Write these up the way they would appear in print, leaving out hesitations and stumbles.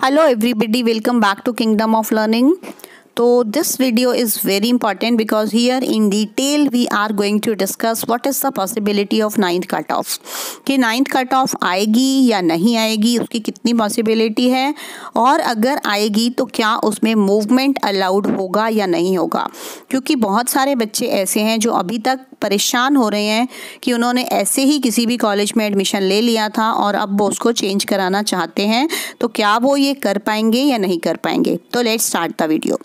Hello everybody, welcome back to Kingdom of Learning. So this video is very important because here in detail we are going to discuss what is the possibility of 9th cutoff. कि 9th cutoff आएगी या नहीं आएगी, उसकी कितनी possibility है, और अगर आएगी तो क्या उसमें मूवमेंट अलाउड होगा या नहीं होगा. क्योंकि बहुत सारे बच्चे ऐसे हैं जो अभी तक परेशान हो रहे हैं कि उन्होंने ऐसे ही किसी भी कॉलेज में एडमिशन ले लिया था और अब वो उसको चेंज कराना चाहते हैं, तो क्या वो ये कर पाएंगे या नहीं कर पाएंगे. तो लेट्स स्टार्ट द वीडियो.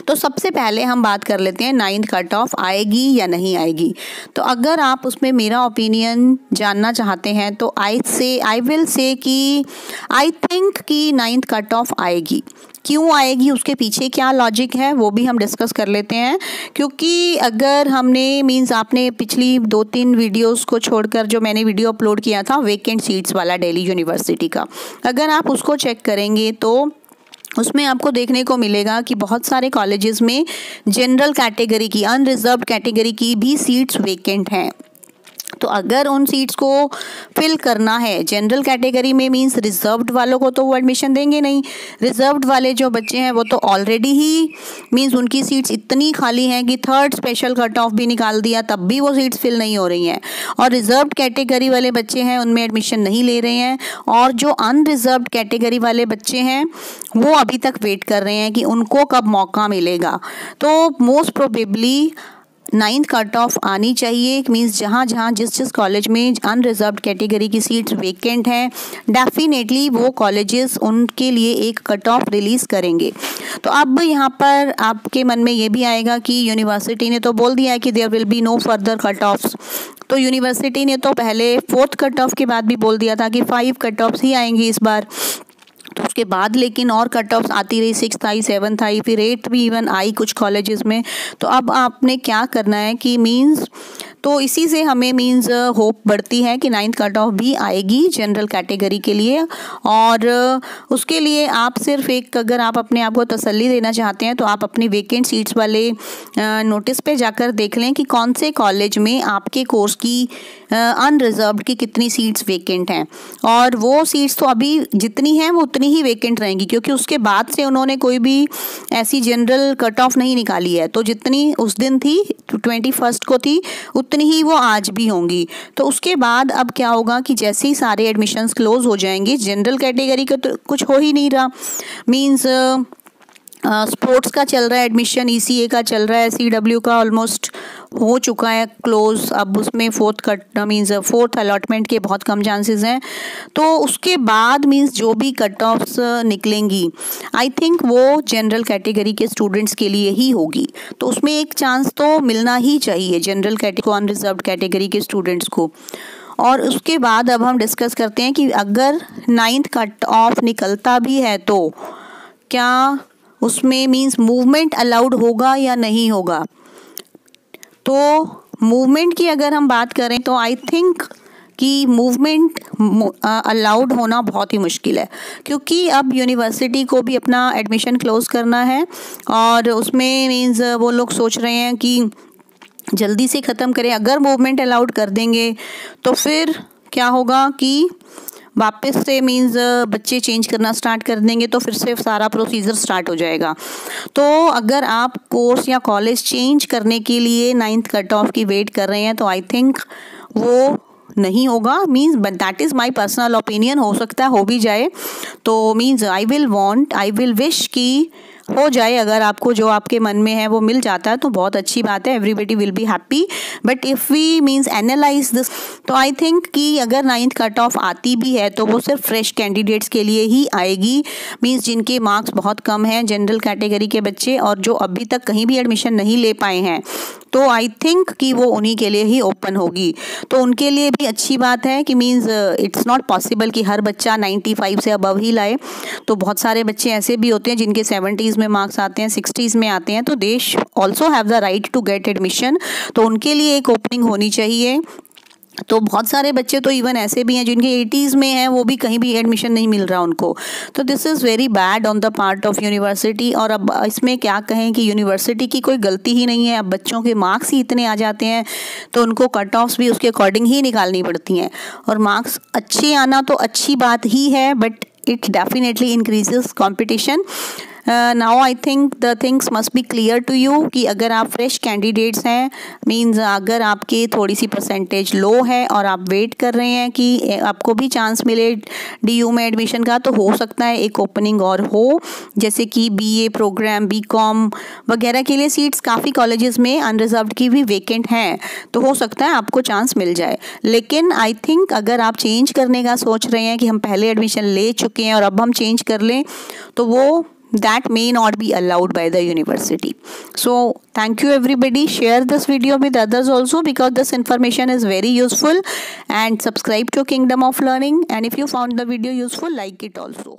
तो सबसे पहले हम बात कर लेते हैं 9th कट ऑफ आएगी या नहीं आएगी. तो अगर आप उसमें मेरा ओपिनियन जानना चाहते हैं तो आई विल से कि आई थिंक कि 9th कट ऑफ आएगी. क्यों आएगी, उसके पीछे क्या लॉजिक है, वो भी हम डिस्कस कर लेते हैं. क्योंकि अगर हमने आपने पिछली 2-3 वीडियोस को छोड़कर जो मैंने वीडियो अपलोड किया था वेकेंट सीट्स वाला दिल्ली यूनिवर्सिटी का, अगर आप उसको चेक करेंगे तो उसमें आपको देखने को मिलेगा कि बहुत सारे कॉलेजेस में जनरल कैटेगरी की, अनरिजर्व्ड कैटेगरी की भी सीट्स वेकेंट हैं. तो अगर उन सीट्स को फिल करना है जनरल कैटेगरी में, मींस रिजर्व्ड वालों को तो वो एडमिशन देंगे नहीं. रिजर्व्ड वाले जो बच्चे हैं वो तो ऑलरेडी ही मींस उनकी सीट्स इतनी खाली हैं कि 3rd स्पेशल कट ऑफ भी निकाल दिया तब भी वो सीट्स फिल नहीं हो रही हैं. और रिजर्व्ड कैटेगरी वाले बच्चे हैं उनमें एडमिशन नहीं ले रहे हैं, और जो अनरिजर्व्ड कैटेगरी वाले बच्चे हैं वो अभी तक वेट कर रहे हैं कि उनको कब मौका मिलेगा. तो most probably 9th cut off आनी चाहिए. मींस जहाँ जिस कॉलेज में अनरिजर्व्ड कैटेगरी की सीट्स वेकेंट हैं, डेफिनेटली वो कॉलेजेस उनके लिए एक कट ऑफ रिलीज़ करेंगे. तो अब यहाँ पर आपके मन में ये भी आएगा कि यूनिवर्सिटी ने तो बोल दिया है कि there will be no further cut offs. तो यूनिवर्सिटी ने तो पहले 4th कट ऑफ के बाद भी बोल दिया था कि 5 कट ऑफ्स ही आएंगी इस बार. तो उसके बाद लेकिन और कट ऑफ्स आती रही, 6th आई, 7th आई, फिर 8th भी इवन आई कुछ कॉलेजेस में. तो अब आपने क्या करना है कि मींस तो इसी से हमें मींस होप बढ़ती है कि 9th कट ऑफ भी आएगी जनरल कैटेगरी के लिए. और उसके लिए आप सिर्फ एक, अगर आप अपने आप को तसल्ली देना चाहते हैं तो आप अपनी वेकेंट सीट्स वाले नोटिस पे जाकर देख लें कि कौन से कॉलेज में आपके कोर्स की अनरिजर्व्ड की कितनी सीट्स वेकेंट हैं. और वो सीट्स तो अभी जितनी हैं वो उतनी ही वेकेंट रहेंगी, क्योंकि उसके बाद से उन्होंने कोई भी ऐसी जनरल कट ऑफ नहीं निकाली है. तो जितनी उस दिन थी 21st को थी उतनी ही वो आज भी होंगी. तो उसके बाद अब क्या होगा कि जैसे ही सारे एडमिशन्स क्लोज हो जाएंगे, जनरल कैटेगरी का तो कुछ हो ही नहीं रहा. मींस स्पोर्ट्स का चल रहा है एडमिशन, ECA का चल रहा है, CW का ऑलमोस्ट हो चुका है क्लोज. अब उसमें 4th अलॉटमेंट के बहुत कम चांसेस हैं. तो उसके बाद मींस जो भी कट ऑफ्स निकलेंगी आई थिंक वो जनरल कैटेगरी के स्टूडेंट्स के लिए ही होगी. तो उसमें एक चांस तो मिलना ही चाहिए जनरल कैटेगरी को, अनरिजर्व्ड कैटेगरी के स्टूडेंट्स को. और उसके बाद अब हम डिस्कस करते हैं कि अगर 9th कट ऑफ निकलता भी है तो क्या उसमें मींस मूवमेंट अलाउड होगा या नहीं होगा. तो मूवमेंट की अगर हम बात करें तो आई थिंक कि मूवमेंट अलाउड होना बहुत ही मुश्किल है, क्योंकि अब यूनिवर्सिटी को भी अपना एडमिशन क्लोज करना है और उसमें मींस वो लोग सोच रहे हैं कि जल्दी से ख़त्म करें. अगर मूवमेंट अलाउड कर देंगे तो फिर क्या होगा कि वापस से मींस बच्चे चेंज करना स्टार्ट कर देंगे, तो फिर से सारा प्रोसीजर स्टार्ट हो जाएगा. तो अगर आप कोर्स या कॉलेज चेंज करने के लिए 9th कट ऑफ की वेट कर रहे हैं तो आई थिंक वो नहीं होगा. Means that is my personal opinion, हो सकता है हो भी जाए. तो मींस आई विल विश कि हो जाए. अगर आपको जो आपके मन में है वो मिल जाता है तो बहुत अच्छी बात है, everybody will be happy. But if we means analyse this, तो आई थिंक कि अगर 9th कट ऑफ आती भी है तो वो सिर्फ फ्रेश कैंडिडेट्स के लिए ही आएगी. मींस जिनके मार्क्स बहुत कम हैं, जनरल कैटेगरी के बच्चे, और जो अभी तक कहीं भी एडमिशन नहीं ले पाए हैं, तो आई थिंक कि वो उन्हीं के लिए ही ओपन होगी. तो उनके लिए भी अच्छी बात है कि मींस इट्स नॉट पॉसिबल कि हर बच्चा 95 से अबव ही लाए. तो बहुत सारे बच्चे ऐसे भी होते हैं जिनके 70s में मार्क्स आते हैं, 60s में आते हैं. तो they also have the right to get admission. तो उनके लिए एक ओपनिंग होनी चाहिए. तो बहुत सारे बच्चे तो इवन ऐसे भी हैं जिनके 80s में हैं, वो भी कहीं भी एडमिशन नहीं मिल रहा उनको. तो this is very bad on the part of university. और अब इसमें क्या कहें कि यूनिवर्सिटी की कोई गलती ही नहीं है. अब बच्चों के मार्क्स ही इतने आ जाते हैं तो उनको कट ऑफ्स भी उसके अकॉर्डिंग ही निकालनी पड़ती हैं. और मार्क्स अच्छे आना तो अच्छी बात ही है, but it definitely increases competition. Now I think the things must be clear to you कि अगर आप फ्रेश कैंडिडेट्स हैं, मीन्स अगर आपकी थोड़ी सी परसेंटेज लो है और आप वेट कर रहे हैं कि आपको भी चांस मिले DU में एडमिशन का, तो हो सकता है एक ओपनिंग और हो, जैसे कि BA प्रोग्राम, BCom वगैरह के लिए सीट्स काफ़ी कॉलेजेस में अनरिजर्व्ड की भी वेकेंट हैं, तो हो सकता है आपको चांस मिल जाए। लेकिन आई थिंक अगर आप चेंज करने का सोच रहे हैं कि हम पहले एडमिशन ले चुके हैं और अब हम चेंज कर लें, तो वो that may not be allowed by the university. So thank you everybody. Share this video with others also, because this information is very useful, and subscribe to Kingdom of Learning, and if you found the video useful, like it also.